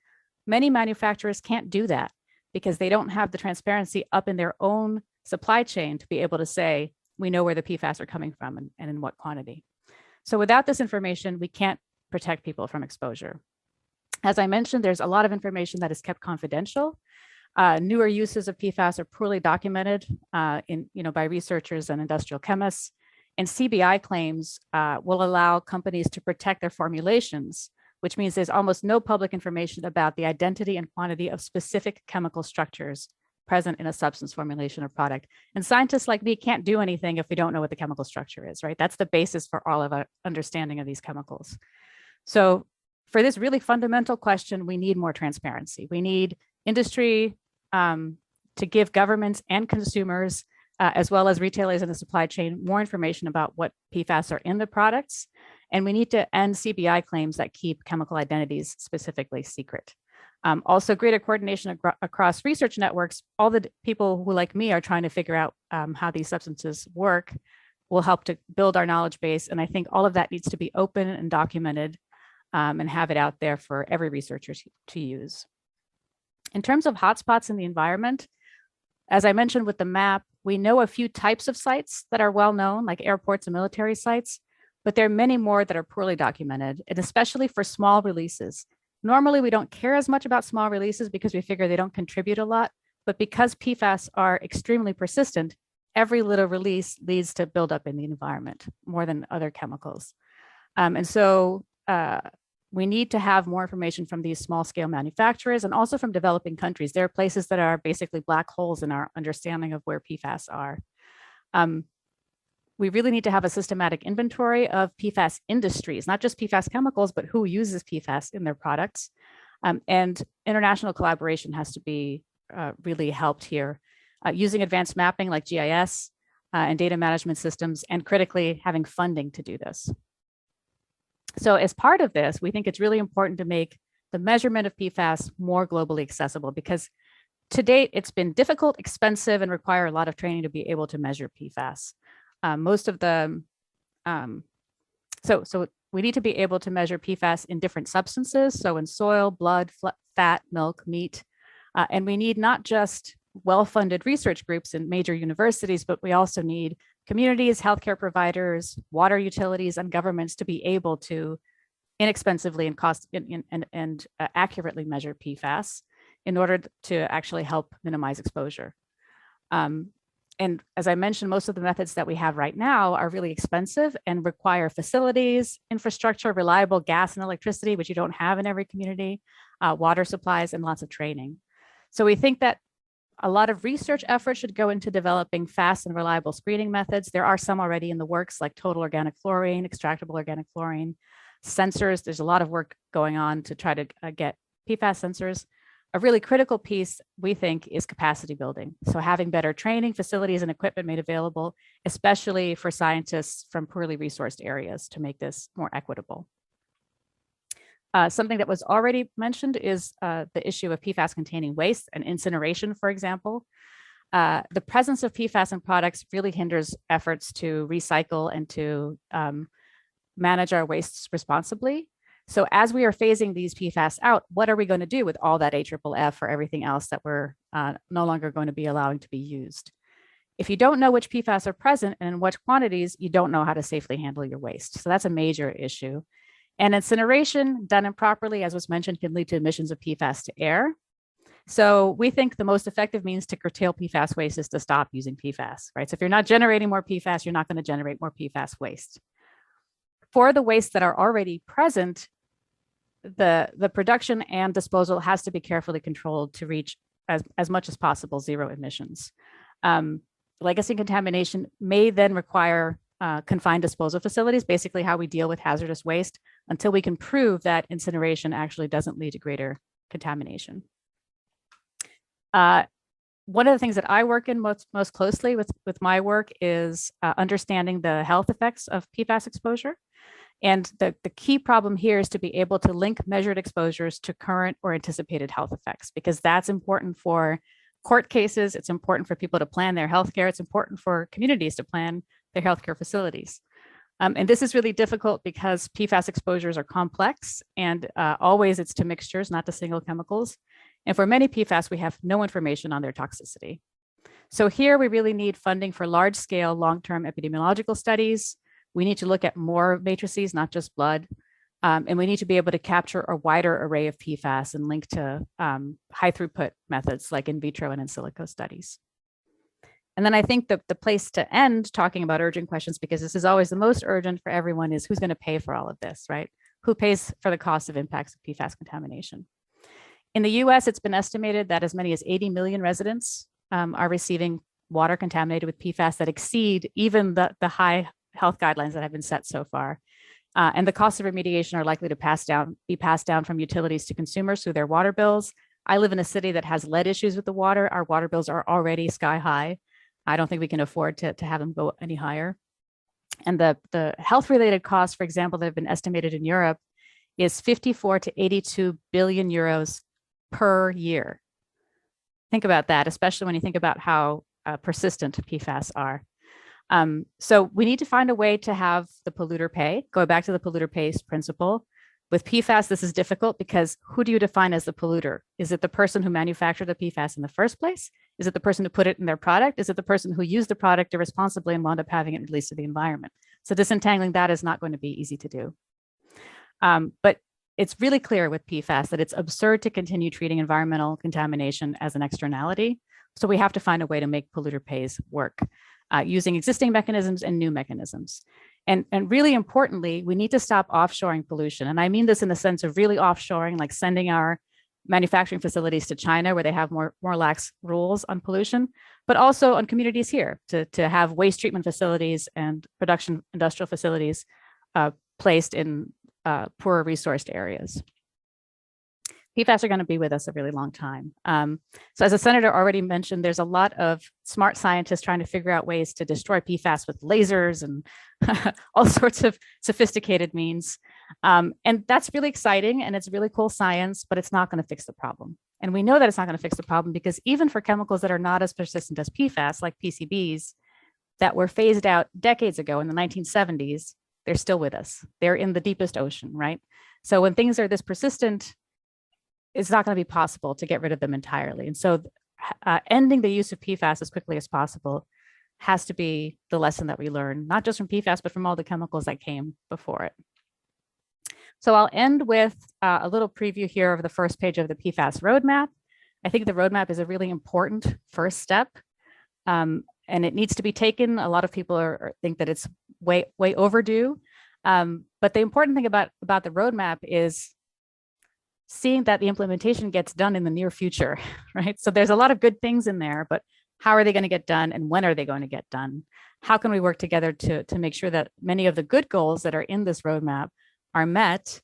Many manufacturers can't do that because they don't have the transparency up in their own supply chain to be able to say, we know where the PFAS are coming from and in what quantity. So without this information, we can't protect people from exposure. As I mentioned, there's a lot of information that is kept confidential. Newer uses of PFAS are poorly documented by researchers and industrial chemists. And CBI claims will allow companies to protect their formulations, which means there's almost no public information about the identity and quantity of specific chemical structures present in a substance, formulation, or product. And scientists like me can't do anything if we don't know what the chemical structure is, right? That's the basis for all of our understanding of these chemicals. So for this really fundamental question, we need more transparency. We need industry to give governments and consumers, as well as retailers in the supply chain, more information about what PFAS are in the products. And we need to end CBI claims that keep chemical identities specifically secret. Also, greater coordination across research networks. All the people who, like me, are trying to figure out how these substances work will help to build our knowledge base. And I think all of that needs to be open and documented and have it out there for every researcher to use. In terms of hotspots in the environment, as I mentioned with the map, we know a few types of sites that are well known, like airports and military sites, but there are many more that are poorly documented, and especially for small releases. Normally, we don't care as much about small releases because we figure they don't contribute a lot, but because PFAS are extremely persistent, every little release leads to buildup in the environment more than other chemicals. And so we need to have more information from these small scale manufacturers and also from developing countries. There are places that are basically black holes in our understanding of where PFAS are. We really need to have a systematic inventory of PFAS industries, not just PFAS chemicals, but who uses PFAS in their products. And international collaboration has to be really helped here, using advanced mapping like GIS and data management systems, and critically having funding to do this. So as part of this, we think it's really important to make the measurement of PFAS more globally accessible, because to date, it's been difficult, expensive, and require a lot of training to be able to measure PFAS. Most of the, so we need to be able to measure PFAS in different substances. So in soil, blood, fat, milk, meat. And we need not just well-funded research groups in major universities, but we also need communities, healthcare providers, water utilities, and governments to be able to inexpensively and accurately measure PFAS in order to actually help minimize exposure. And as I mentioned, most of the methods that we have right now are really expensive and require facilities, infrastructure, reliable gas and electricity, which you don't have in every community, water supplies, and lots of training. So we think that a lot of research effort should go into developing fast and reliable screening methods. There are some already in the works, like total organic fluorine, extractable organic fluorine, sensors. There's a lot of work going on to try to get PFAS sensors. A really critical piece, we think, is capacity building. So having better training, facilities, and equipment made available, especially for scientists from poorly resourced areas, to make this more equitable. Something that was already mentioned is the issue of PFAS-containing waste and incineration, for example. The presence of PFAS in products really hinders efforts to recycle and to manage our wastes responsibly. So as we are phasing these PFAS out, what are we going to do with all that AFFF or everything else that we're no longer going to be allowing to be used? If you don't know which PFAS are present and in what quantities, you don't know how to safely handle your waste. So that's a major issue. And incineration done improperly, as was mentioned, can lead to emissions of PFAS to air. So we think the most effective means to curtail PFAS waste is to stop using PFAS, right? So if you're not generating more PFAS, you're not going to generate more PFAS waste. For the waste that are already present, the production and disposal has to be carefully controlled to reach as much as possible zero emissions. Legacy contamination may then require confined disposal facilities, basically how we deal with hazardous waste, until we can prove that incineration actually doesn't lead to greater contamination. One of the things that I work in most closely with my work is understanding the health effects of PFAS exposure. And the key problem here is to be able to link measured exposures to current or anticipated health effects, because that's important for court cases. It's important for people to plan their healthcare. It's important for communities to plan their healthcare facilities. And this is really difficult because PFAS exposures are complex, and always it's to mixtures, not to single chemicals. And for many PFAS, we have no information on their toxicity. So here we really need funding for large-scale, long-term epidemiological studies. We need to look at more matrices, not just blood. And we need to be able to capture a wider array of PFAS and link to high throughput methods like in vitro and in silico studies. And then I think the place to end talking about urgent questions, because this is always the most urgent for everyone, is who's going to pay for all of this, right? Who pays for the cost of impacts of PFAS contamination? In the US, it's been estimated that as many as 80 million residents are receiving water contaminated with PFAS that exceed even the high health guidelines that have been set so far. And the costs of remediation are likely to be passed down from utilities to consumers through their water bills. I live in a city that has lead issues with the water. Our water bills are already sky high. I don't think we can afford to have them go any higher. And the health-related costs, for example, that have been estimated in Europe is 54 to 82 billion euros per year. Think about that, especially when you think about how persistent PFAS are. So we need to find a way to have the polluter pay, go back to the polluter pays principle. With PFAS, this is difficult because who do you define as the polluter? Is it the person who manufactured the PFAS in the first place? Is it the person who put it in their product? Is it the person who used the product irresponsibly and wound up having it released to the environment? So disentangling that is not going to be easy to do. But it's really clear with PFAS that it's absurd to continue treating environmental contamination as an externality. So we have to find a way to make polluter pays work using existing mechanisms and new mechanisms. And really importantly, we need to stop offshoring pollution. And I mean this in the sense of really offshoring, like sending our manufacturing facilities to China where they have more lax rules on pollution, but also on communities here to have waste treatment facilities and production industrial facilities placed in poorer resourced areas. PFAS are going to be with us a really long time. So as the senator already mentioned, there's a lot of smart scientists trying to figure out ways to destroy PFAS with lasers and all sorts of sophisticated means. And that's really exciting and it's really cool science, but it's not going to fix the problem. And we know that it's not going to fix the problem because even for chemicals that are not as persistent as PFAS, like PCBs, that were phased out decades ago in the 1970s, they're still with us. They're in the deepest ocean, right? So when things are this persistent, it's not going to be possible to get rid of them entirely. And so ending the use of PFAS as quickly as possible has to be the lesson that we learn, not just from PFAS, but from all the chemicals that came before it. So I'll end with a little preview here of the first page of the PFAS roadmap. I think the roadmap is a really important first step. and it needs to be taken. A lot of people think that it's way overdue. But the important thing about the roadmap is seeing that the implementation gets done in the near future, right? So there's a lot of good things in there, but how are they going to get done and when are they going to get done? How can we work together to make sure that many of the good goals that are in this roadmap are met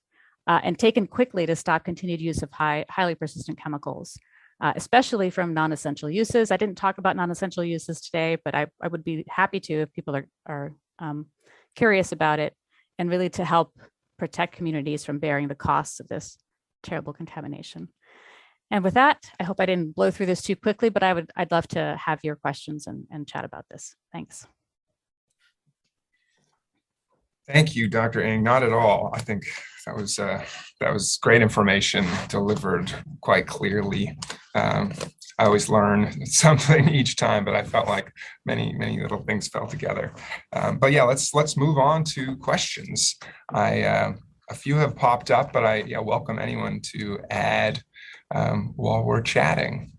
and taken quickly to stop continued use of highly persistent chemicals, especially from non-essential uses. I didn't talk about non-essential uses today, but I would be happy to if people are curious about it, and really to help protect communities from bearing the costs of this terrible contamination. And with that, I hope I didn't blow through this too quickly, but I'd love to have your questions and chat about this. Thanks. Thank you, Dr. Ng. Not at all. I think that was great information delivered quite clearly. I always learn something each time, but I felt like many little things fell together. But yeah, let's move on to questions. A few have popped up, but I welcome anyone to add while we're chatting.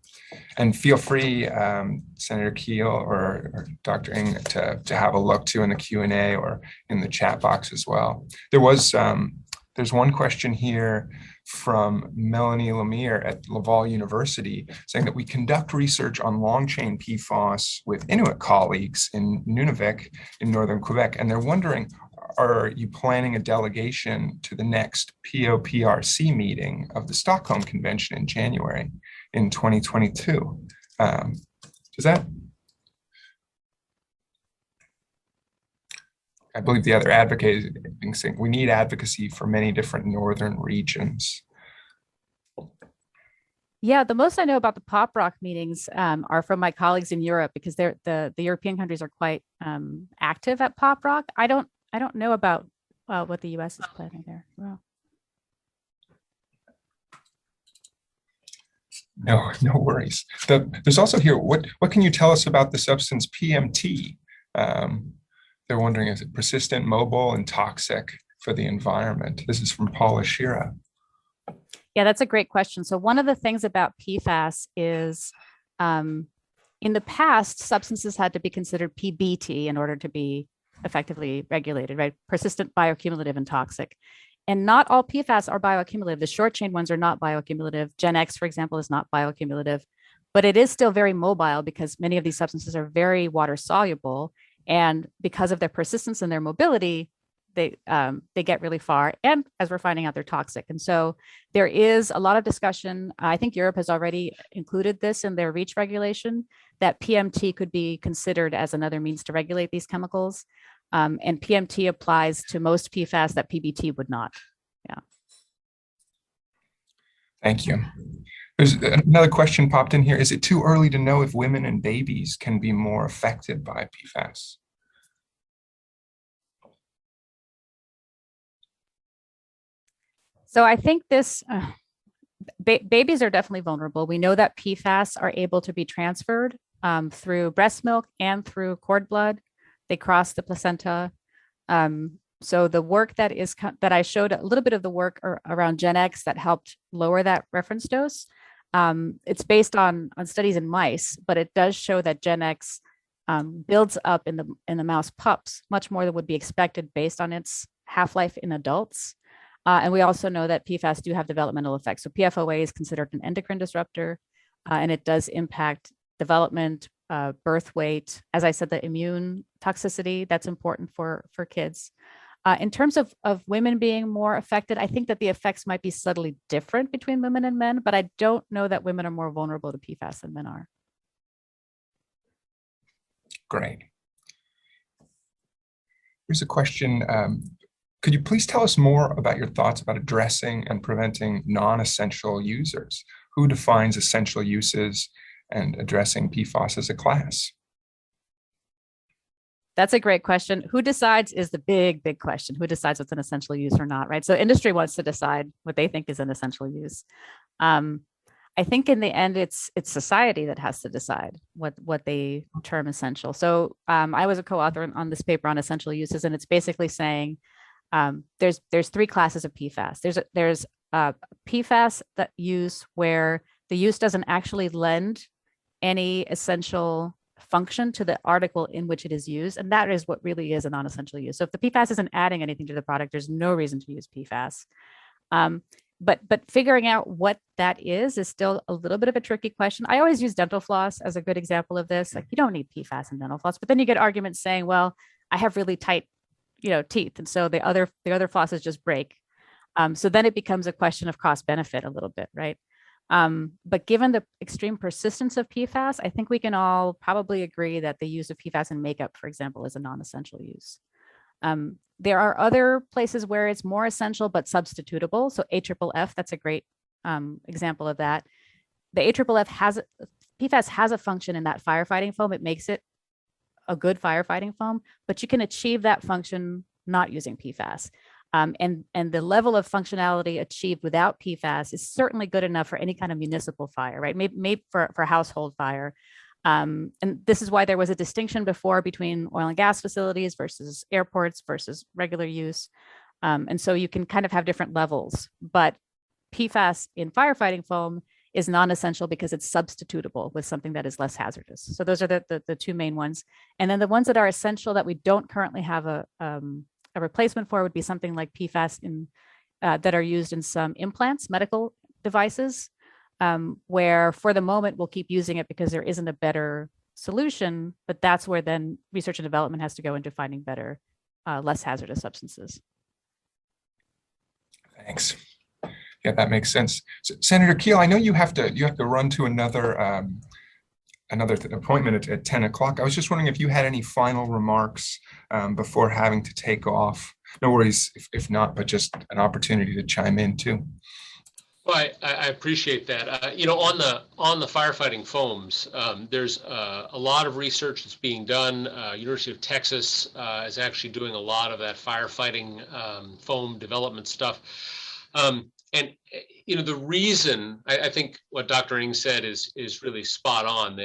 And feel free, Senator Keough or Dr. Ng, to have a look too in the Q&A or in the chat box as well. There's one question here from Melanie Lemire at Laval University saying that we conduct research on long-chain PFAS with Inuit colleagues in Nunavik in northern Quebec, and they're wondering, are you planning a delegation to the next POPRC meeting of the Stockholm Convention in January in 2022? Does that? I believe the other advocate is saying we need advocacy for many different northern regions. Yeah, the most I know about the pop rock meetings are from my colleagues in Europe, because the European countries are quite active at pop rock. I don't know about what the US is planning there. Wow. No worries. There's also here, what can you tell us about the substance PMT? They're wondering, is it persistent, mobile, and toxic for the environment? This is from Paula Shira. Yeah, that's a great question. So one of the things about PFAS is in the past, substances had to be considered PBT in order to be effectively regulated, right? Persistent, bioaccumulative, and toxic. And not all PFAS are bioaccumulative. The short chain ones are not bioaccumulative. GenX, for example, is not bioaccumulative, but it is still very mobile because many of these substances are very water soluble. And because of their persistence and their mobility, they get really far. And as we're finding out, they're toxic. And so there is a lot of discussion. I think Europe has already included this in their REACH regulation, that PMT could be considered as another means to regulate these chemicals. And PMT applies to most PFAS that PBT would not. Yeah. Thank you. There's another question popped in here. Is it too early to know if women and babies can be more affected by PFAS? So I think this, babies are definitely vulnerable. We know that PFAS are able to be transferred through breast milk and through cord blood. They cross the placenta. So the work that I showed, a little bit of the work around GenX that helped lower that reference dose. It's based on studies in mice, but it does show that GenX builds up in the mouse pups much more than would be expected based on its half-life in adults. And we also know that PFAS do have developmental effects. So PFOA is considered an endocrine disruptor, and it does impact development, birth weight. As I said, the immune toxicity, that's important for kids. In terms of women being more affected, I think that the effects might be subtly different between women and men, but I don't know that women are more vulnerable to PFAS than men are. Great. Here's a question. Could you please tell us more about your thoughts about addressing and preventing non-essential users? Who defines essential uses and addressing PFAS as a class? That's a great question. Who decides is the big question. Who decides what's an essential use or not, right? So industry wants to decide what they think is an essential use. I think in the end, it's society that has to decide what they term essential. So I was a co-author on this paper on essential uses, and it's basically saying there's three classes of PFAS. There's PFAS that use where the use doesn't actually lend any essential function to the article in which it is used. And that is what really is a non-essential use. So if the PFAS isn't adding anything to the product, there's no reason to use PFAS. But figuring out what that is still a little bit of a tricky question. I always use dental floss as a good example of this. Like, you don't need PFAS in dental floss, but then you get arguments saying, well, I have really tight, teeth, and so the other flosses just break. So then it becomes a question of cost benefit a little bit, right? But given the extreme persistence of PFAS, I think we can all probably agree that the use of PFAS in makeup, for example, is a non-essential use. There are other places where it's more essential but substitutable. So AFFF, that's a great example of that. The AFFF PFAS has a function in that firefighting foam. It makes it a good firefighting foam, but you can achieve that function not using PFAS. And the level of functionality achieved without PFAS is certainly good enough for any kind of municipal fire, right? Maybe for household fire. And this is why there was a distinction before between oil and gas facilities versus airports versus regular use. And so you can kind of have different levels, but PFAS in firefighting foam is non-essential because it's substitutable with something that is less hazardous. So those are the two main ones. And then the ones that are essential that we don't currently have a replacement for would be something like PFAS that are used in some implants, medical devices, where for the moment we'll keep using it because there isn't a better solution, but that's where then research and development has to go into finding better, less hazardous substances. Thanks. Yeah, that makes sense. So, Senator Keough, I know you have to run to another appointment at 10 o'clock. I was just wondering if you had any final remarks before having to take off. No worries if not, but just an opportunity to chime in too. Well, I appreciate that. On the firefighting foams, there's a lot of research that's being done. University of Texas is actually doing a lot of that firefighting foam development stuff. And the reason I think what Dr. Ng said is really spot on.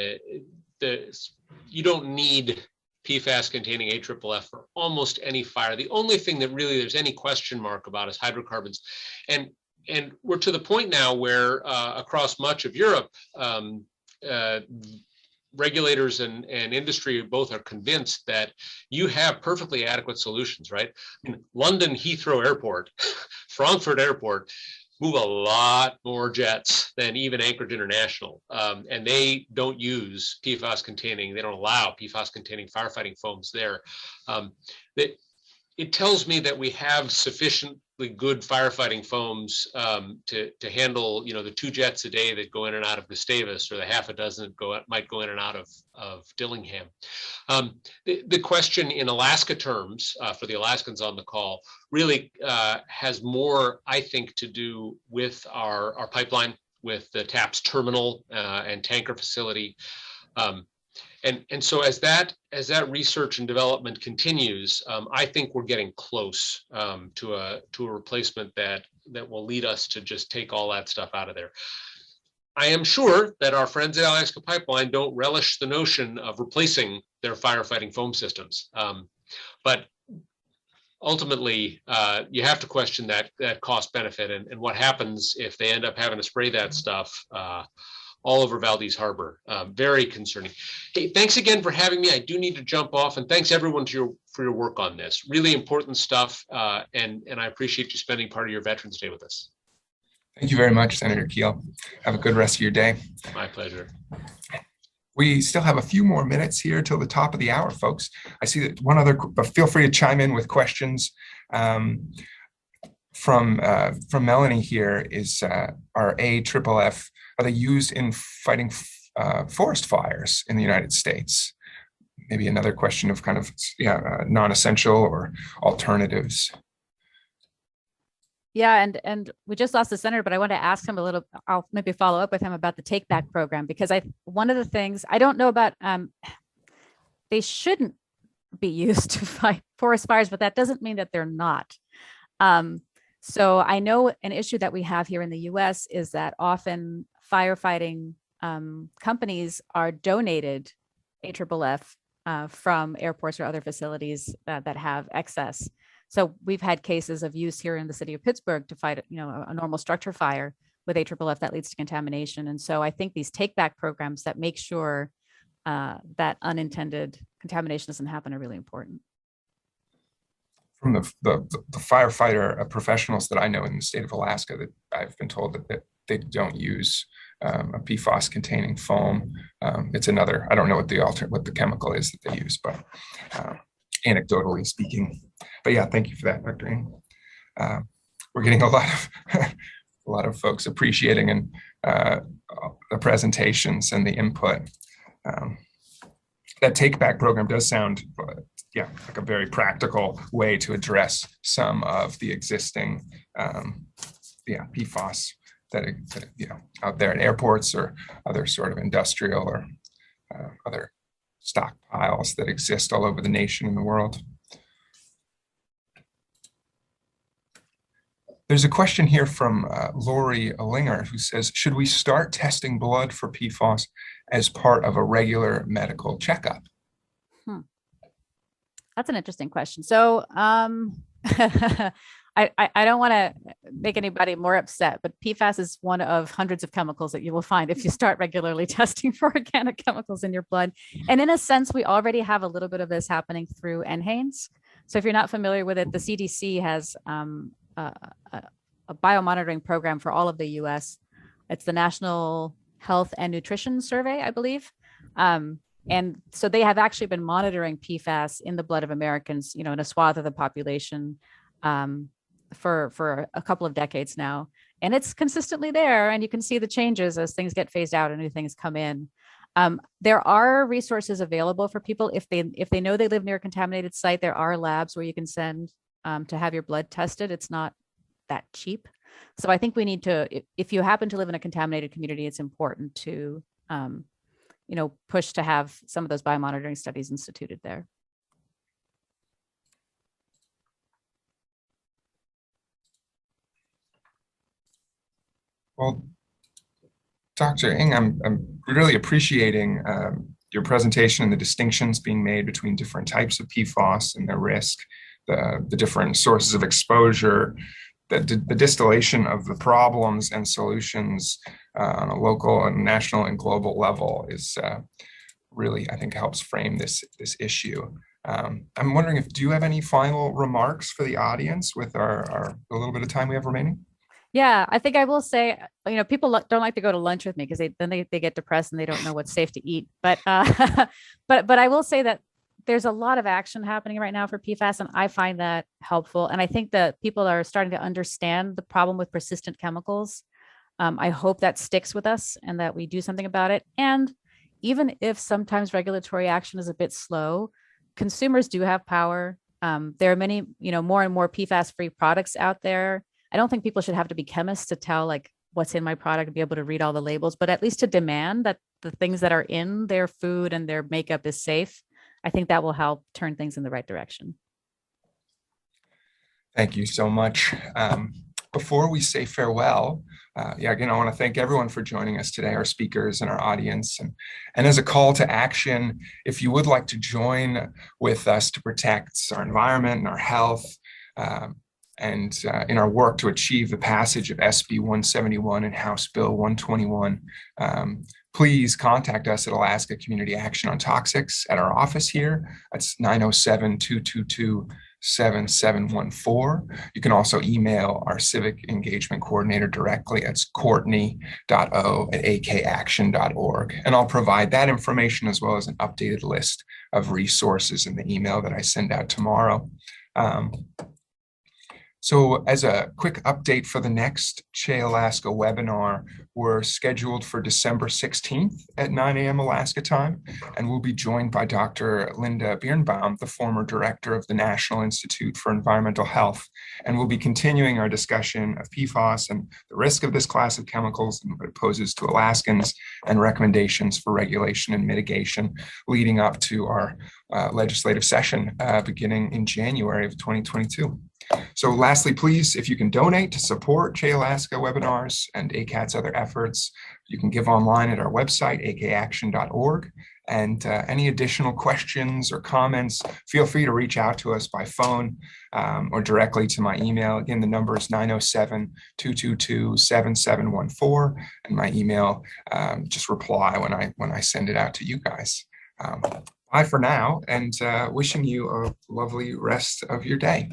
You don't need PFAS containing AFFF for almost any fire. The only thing that really there's any question mark about is hydrocarbons, and we're to the point now where across much of Europe, regulators and industry both are convinced that you have perfectly adequate solutions, right? In London Heathrow Airport, Frankfurt Airport, move a lot more jets than even Anchorage International. And they don't use they don't allow PFAS containing firefighting foams there. It tells me that we have sufficiently good firefighting foams to handle, the 2 jets a day that go in and out of Gustavus, or the half a dozen that might go in and out of Dillingham. The question in Alaska terms, for the Alaskans on the call, really has more, I think, to do with our pipeline, with the TAPS terminal and tanker facility. And so as that research and development continues, I think we're getting close to a replacement that will lead us to just take all that stuff out of there. I am sure that our friends at Alaska Pipeline don't relish the notion of replacing their firefighting foam systems, but ultimately, you have to question that cost benefit and what happens if they end up having to spray that stuff all over Valdez Harbor. Very concerning. Hey, thanks again for having me. I do need to jump off, and thanks everyone for your work on this. Really important stuff, and I appreciate you spending part of your Veterans Day with us. Thank you very much, Senator Keough. Have a good rest of your day. My pleasure. We still have a few more minutes here till the top of the hour, folks. I see that one other, but feel free to chime in with questions. From Melanie here is our AFFF. Are they used in fighting forest fires in the United States? Maybe another question of kind of non-essential or alternatives. Yeah, and we just lost the senator, but I want to ask him a little. I'll maybe follow up with him about the take back program, because one of the things I don't know about, they shouldn't be used to fight forest fires, but that doesn't mean that they're not. So I know an issue that we have here in the U.S. is that often firefighting companies are donated AFFF from airports or other facilities that have excess. So we've had cases of use here in the city of Pittsburgh to fight, a normal structure fire with AFFF that leads to contamination. And so I think these take back programs that make sure that unintended contamination doesn't happen are really important. From the firefighter professionals that I know in the state of Alaska, that I've been told that they don't use a PFAS containing foam. It's another, I don't know what the chemical is that they use, but anecdotally speaking. But yeah, thank you for that, Dr. Ng. We're getting a lot of folks appreciating and the presentations and the input. That take back program does sound, yeah, like a very practical way to address some of the existing, PFAS that out there at airports or other sort of industrial or other stockpiles that exist all over the nation and the world. There's a question here from Lori Linger, who says, should we start testing blood for PFAS as part of a regular medical checkup? That's an interesting question. So I don't want to make anybody more upset, but PFAS is one of hundreds of chemicals that you will find if you start regularly testing for organic chemicals in your blood. And in a sense, we already have a little bit of this happening through NHANES. So if you're not familiar with it, the CDC has a biomonitoring program for all of the US. It's the National Health and Nutrition Survey, I believe. And so they have actually been monitoring PFAS in the blood of Americans, in a swath of the population for a couple of decades now. And it's consistently there, and you can see the changes as things get phased out and new things come in. There are resources available for people if they know they live near a contaminated site. There are labs where you can send to have your blood tested. It's not that cheap. So I think we need to, if you happen to live in a contaminated community, it's important to push to have some of those biomonitoring studies instituted there. Well, Dr. Ng, I'm really appreciating your presentation and the distinctions being made between different types of PFAS and their risk, the different sources of exposure, the distillation of the problems and solutions on a local and national and global level is really, I think, helps frame this issue. I'm wondering do you have any final remarks for the audience with the little bit of time we have remaining? Yeah, I think I will say, people don't like to go to lunch with me because they get depressed and they don't know what's safe to eat. But but I will say that there's a lot of action happening right now for PFAS, and I find that helpful. And I think that people are starting to understand the problem with persistent chemicals. I hope that sticks with us and that we do something about it. And even if sometimes regulatory action is a bit slow, consumers do have power. There are many, more and more PFAS-free products out there. I don't think people should have to be chemists to tell what's in my product and be able to read all the labels, but at least to demand that the things that are in their food and their makeup is safe. I think that will help turn things in the right direction. Thank you so much. Before we say farewell, again, I want to thank everyone for joining us today, our speakers and our audience. And as a call to action, if you would like to join with us to protect our environment and our health, and in our work to achieve the passage of SB 171 and House Bill 121, please contact us at Alaska Community Action on Toxics at our office here. That's 907-222-7714. You can also email our civic engagement coordinator directly. That's courtney.o@akaction.org. And I'll provide that information as well as an updated list of resources in the email that I send out tomorrow. So as a quick update for the next CHE Alaska webinar, we're scheduled for December 16th at 9 a.m. Alaska time, and we'll be joined by Dr. Linda Birnbaum, the former director of the National Institute for Environmental Health. And we'll be continuing our discussion of PFAS and the risk of this class of chemicals and what it poses to Alaskans and recommendations for regulation and mitigation leading up to our legislative session beginning in January of 2022. So lastly, please, if you can donate to support CHE Alaska webinars and ACAT's other efforts, you can give online at our website, akaction.org. And any additional questions or comments, feel free to reach out to us by phone or directly to my email. Again, the number is 907-222-7714. And my email, just reply when I send it out to you guys. Bye for now, and wishing you a lovely rest of your day.